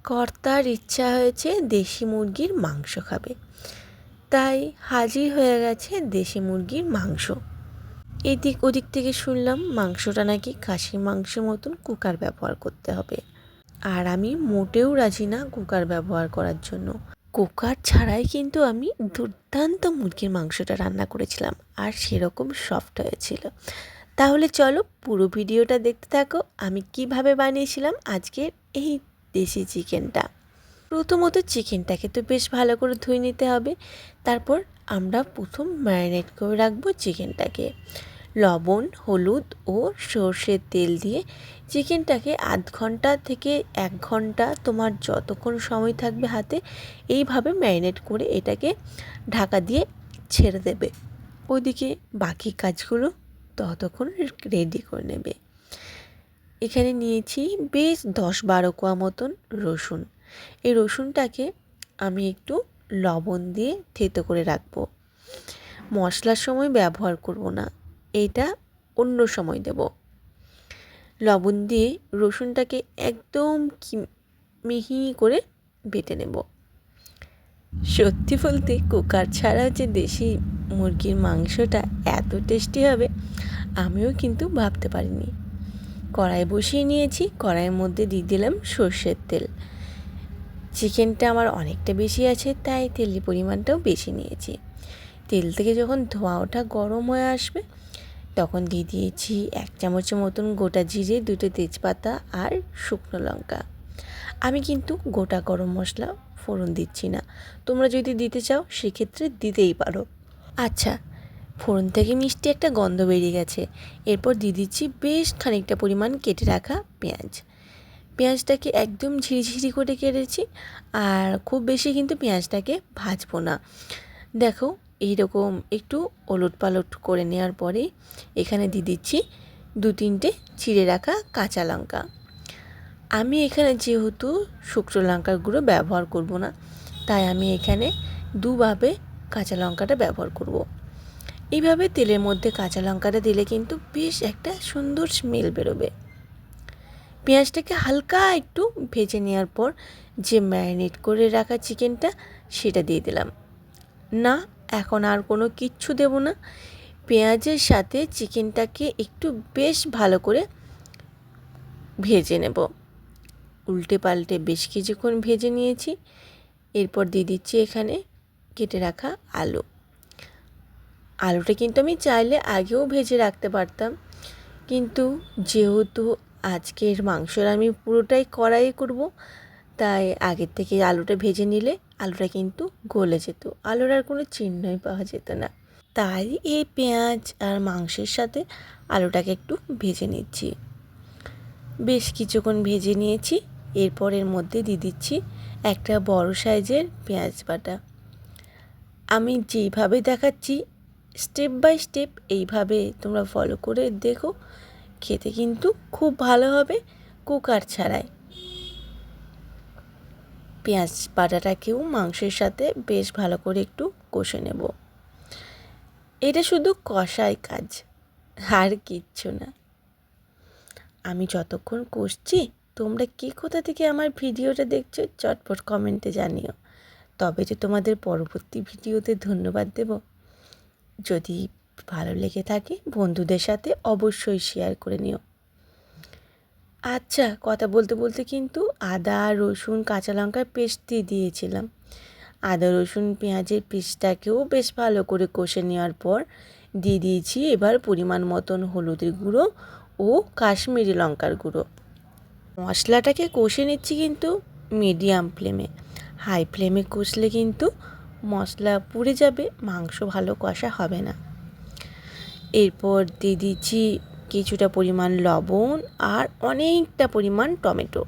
কর্তার ইচ্ছা হয়েছে দেশি মুরগির মাংস খাবে, তাই হাজির হয়ে গেছে দেশি মুরগির মাংস। এদিক ওদিক থেকে শুনলাম মাংসটা নাকি খাসির মাংসের মতন কুকার ব্যবহার করতে হবে, আর আমি মোটেও রাজি না কুকার ব্যবহার করার জন্য। কুকার ছাড়াই কিন্তু আমি দুর্দান্ত মুরগির মাংসটা রান্না করেছিলাম, আর সেরকম সফট হয়েছিল। তাহলে চলো পুরো ভিডিওটা দেখতে থাকো আমি কিভাবে বানিয়েছিলাম আজকের এই দেশি চিকেনটা। প্রথমত চিকেনটাকে তো বেশ ভালো করে ধুয়ে নিতে হবে। তারপর আমরা প্রথম ম্যারিনেট করে রাখবো চিকেনটাকে। লবণ, হলুদ ও সর্ষের তেল দিয়ে চিকেনটাকে আধ ঘন্টা থেকে 1 ঘন্টা, তোমার যতক্ষণ সময় থাকবে হাতে, এইভাবে ম্যারিনেট করে এটাকে ঢাকা দিয়ে ছেড়ে দেবে। ওইদিকে বাকি কাজগুলো ততক্ষণ রেডি করে নেবে। এখানে নিয়েছি বেশ 10-12 কোয়া মতন রসুন। এই রসুনটাকে আমি একটু লবণ দিয়ে থেতো করে রাখবো। মশলার সময় ব্যবহার করব না, এইটা অন্য সময় দেব। লবণ দিয়ে রসুনটাকে একদম মিহি করে বেটে নেব। সত্যি বলতে কুকার ছাড়া যে দেশি মুরগির মাংসটা এত টেস্টি হবে আমিও কিন্তু ভাবতে পারিনি। কড়াই বসিয়ে নিয়েছি, কড়াইয়ের মধ্যে দিয়ে দিলাম সর্ষের তেল। চিকেনটা আমার অনেকটা বেশি আছে, তাই তেলের পরিমাণটাও বেশি নিয়েছি। তেল থেকে যখন ধোঁয়া ওঠা গরম হয়ে আসবে তখন দিয়ে দিয়েছি 1 চামচের মতন গোটা জিরে, 2টো তেজপাতা আর শুকনো লঙ্কা। আমি কিন্তু গোটা গরম মশলা ফোড়ন দিচ্ছি না, তোমরা যদি দিতে চাও সেক্ষেত্রে দিতেই পারো। আচ্ছা, ফোড়ন থেকে মিষ্টি একটা গন্ধ বেরিয়ে গেছে। এরপর দিয়ে দিচ্ছি বেশ খানিকটা পরিমাণ কেটে রাখা পেঁয়াজ। পেঁয়াজটাকে একদম ঝিরিঝিরি করে কেটেছি, আর খুব বেশি কিন্তু পেঁয়াজটাকে ভাজবো না। দেখো এইরকম একটু ওলট পালট করে নেওয়ার পরে এখানে দিয়ে দিচ্ছি 2-3টে চিড়ে রাখা কাঁচা লঙ্কা। আমি এখানে যেহেতু শুকনো লঙ্কার গুঁড়ো ব্যবহার করব না, তাই আমি এখানে দুভাবে কাঁচা লঙ্কাটা ব্যবহার করব। এইভাবে তেলের মধ্যে কাঁচা লঙ্কাটা দিলে কিন্তু বেশ একটা সুন্দর স্মেল বেরোবে। পেঁয়াজটাকে হালকা একটু ভেজে নেওয়ার পর যে ম্যারিনেট করে রাখা চিকেনটা সেটা দিয়ে দিলাম। না, এখন আর কোনো কিচ্ছু দেব না। পেঁয়াজের সাথে চিকেনটাকে একটু বেশ ভালো করে ভেজে নেব। উল্টে পাল্টে বেশ কিছুক্ষণ ভেজে নিয়েছি। এরপর দিয়ে দিচ্ছি এখানে কেটে রাখা আলু। আলুটা কিন্তু আমি চাইলে আগেও ভেজে রাখতে পারতাম, কিন্তু যেহেতু আজকের মাংসর আমি পুরোটাই কড়াইয়ে করব, তাই আগের থেকে আলুটা ভেজে নিলে আলুটা কিন্তু গলে যেত, আলুর আর কোনো চিহ্নই পাওয়া যেত না। তাই এই পেঁয়াজ আর মাংসের সাথে আলুটাকে একটু ভেজে নিচ্ছি। বেশ কিছুক্ষণ ভেজে নিয়েছি। এরপর এর মধ্যে দিয়ে দিচ্ছি একটা বড় সাইজের পেঁয়াজ বাটা। আমি যেইভাবে দেখাচ্ছি স্টেপ বাই স্টেপ এইভাবে তোমরা ফলো করে দেখো, খেতে কিন্তু খুব ভালো হবে কুকার ছাড়াই। পেঁয়াজ বাটাটাকেও মাংসের সাথে বেশ ভালো করে একটু কষে নেব। এটা শুধু কষাই কাজ, আর কিচ্ছু না। আমি যতক্ষণ কষছি তোমরা কে কোথা থেকে আমার ভিডিওটা দেখছো চটপট কমেন্টে জানিও, তবে তো তোমাদের পরবর্তী ভিডিওতে ধন্যবাদ দেব। যদি ভালো লেগে থাকে বন্ধুদের সাথে অবশ্যই শেয়ার করে নিও। আচ্ছা, কথা বলতে বলতে কিন্তু আদা, রসুন, কাঁচা লঙ্কার পেস্ট দিয়ে দিয়েছিলাম। আদা, রসুন, পেঁয়াজের পেস্টটাকেও বেশ ভালো করে কষে নেওয়ার পর দিয়ে দিয়েছি এবার পরিমাণ মতন হলুদের গুঁড়ো ও কাশ্মীরি লঙ্কার গুঁড়ো। মশলাটাকে কষে নিচ্ছি কিন্তু মিডিয়াম ফ্লেমে। হাই ফ্লেমে কষলে কিন্তু মশলা পুড়ে যাবে, মাংস ভালো কষা হবে না। এরপর দিয়ে দিচ্ছি কিছুটা পরিমাণ লবণ আর অনেকটা পরিমাণ টমেটো।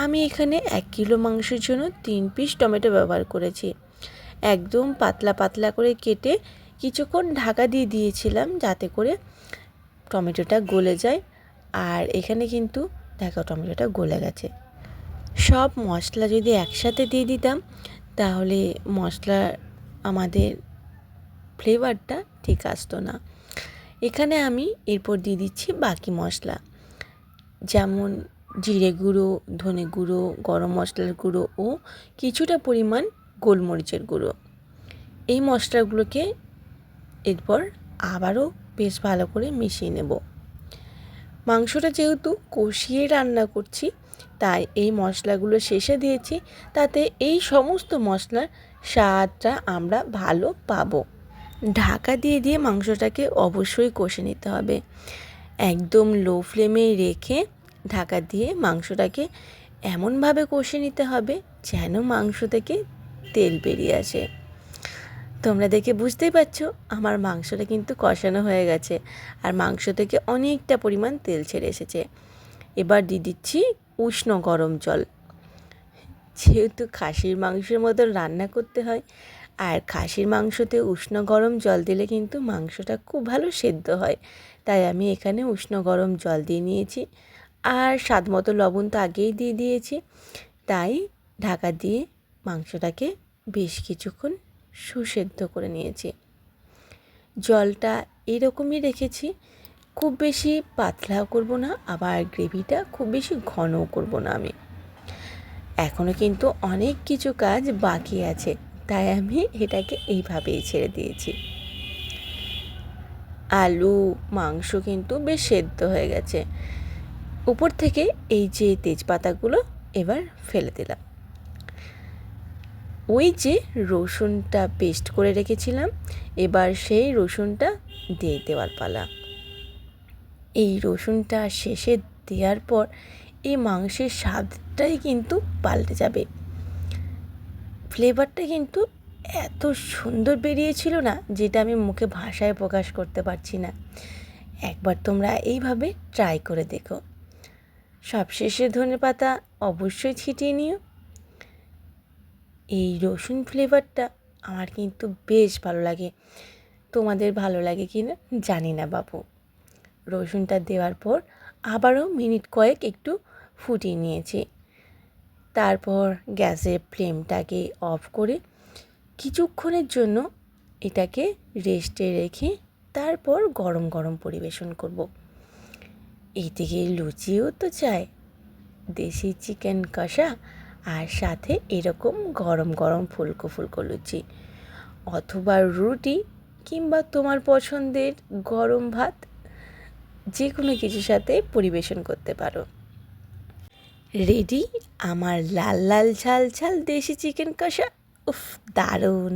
আমি এখানে 1 কিলো মাংসের জন্য 3 পিস টমেটো ব্যবহার করেছি। একদম পাতলা পাতলা করে কেটে কিছুক্ষণ ঢাকা দিয়ে দিয়েছিলাম যাতে করে টমেটোটা গলে যায়। আর এখানে কিন্তু দেখো টমেটোটা গলে গেছে। সব মশলা যদি একসাথে দিয়ে দিতাম তাহলে মশলার আমাদের ফ্লেভারটা ঠিক আসতো না। এখানে আমি এরপর দিয়ে দিচ্ছি বাকি মশলা, যেমন জিরে গুঁড়ো, ধনে গুঁড়ো, গরম মশলার গুঁড়ো ও কিছুটা পরিমাণ গোলমরিচের গুঁড়ো। এই মশলাগুলোকে এরপর আবারও বেশ ভালো করে মিশিয়ে নেব। মাংসটা যেহেতু কষিয়ে রান্না করছি, তাই এই মশলাগুলো শেষে দিয়েছি, তাতে এই সমস্ত মশলার স্বাদটা আমরা ভালো পাবো। ঢাকা দিয়ে দিয়ে মাংসটাকে অবশ্যই কষে নিতে হবে। একদম লো ফ্লেমে রেখে ঢাকা দিয়ে মাংসটাকে এমনভাবে কষে নিতে হবে যেন মাংস থেকে তেল বেরিয়ে আসে। তোমরা দেখে বুঝতেই পারছো আমার মাংসটা কিন্তু কষানো হয়ে গেছে আর মাংস থেকে অনেকটা পরিমাণ তেল ছেড়ে এসেছে। এবার দিয়ে দিচ্ছি উষ্ণ গরম জল। যেহেতু খাসির মাংসের মতন রান্না করতে হয়, আর খাসির মাংসতে উষ্ণ গরম জল দিলে কিন্তু মাংসটা খুব ভালো সেদ্ধ হয়, তাই আমি এখানে উষ্ণ গরম জল দিয়ে নিয়েছি। আর স্বাদ মতো লবণ তো আগেই দিয়ে দিয়েছি, তাই ঢাকা দিয়ে মাংসটাকে বেশ কিছুক্ষণ সুসেদ্ধ করে নিয়েছি। জলটা এরকমই রেখেছি, খুব বেশি পাতলাও করব না, আবার গ্রেভিটা খুব বেশি ঘনও করব না। আমি এখনও কিন্তু অনেক কিছু কাজ বাকি আছে, তাই আমি এটাকে এইভাবেই ছেড়ে দিয়েছি। আলু মাংস কিন্তু বেশ সেদ্ধ হয়ে গেছে। উপর থেকে এই যে তেজপাতাগুলো এবার ফেলে দিলাম। ওই যে রসুনটা পেস্ট করে রেখেছিলাম, এবার সেই রসুনটা দিয়ে দেওয়ার পালা। এই রসুনটা শেষে দেওয়ার পর এই মাংসের স্বাদটাই কিন্তু পাল্টে যাবে। ফ্লেভারটা কিন্তু এত সুন্দর বেরিয়েছিল না, যেটা আমি মুখে ভাষায় প্রকাশ করতে পারছি না। একবার তোমরা এইভাবে ট্রাই করে দেখো। সবশেষে ধনেপাতা অবশ্যই ছিটিয়ে নিও। এই রসুন ফ্লেভারটা আমার কিন্তু বেশ ভালো লাগে, তোমাদের ভালো লাগে কি না জানি না বাবু। রসুনটা দেওয়ার পর আবারও মিনিট কয়েক একটু ফুটিয়ে নিয়েছি। তারপর গ্যাসের ফ্লেমটাকে অফ করে কিছুক্ষণের জন্য এটাকে রেস্টে রেখে তারপর গরম গরম পরিবেশন করব। এই থেকে লুচিও তো চাই, দেশি চিকেন কষা আর সাথে এরকম গরম গরম ফুলকো ফুলকো লুচি, অথবা রুটি, কিংবা তোমার পছন্দের গরম ভাত, যে কোনো কিছুর সাথে পরিবেশন করতে পারো। রেডি আমার লাল লাল ঝাল ঝাল দেশি চিকেন কষা। উফ, দারুণ!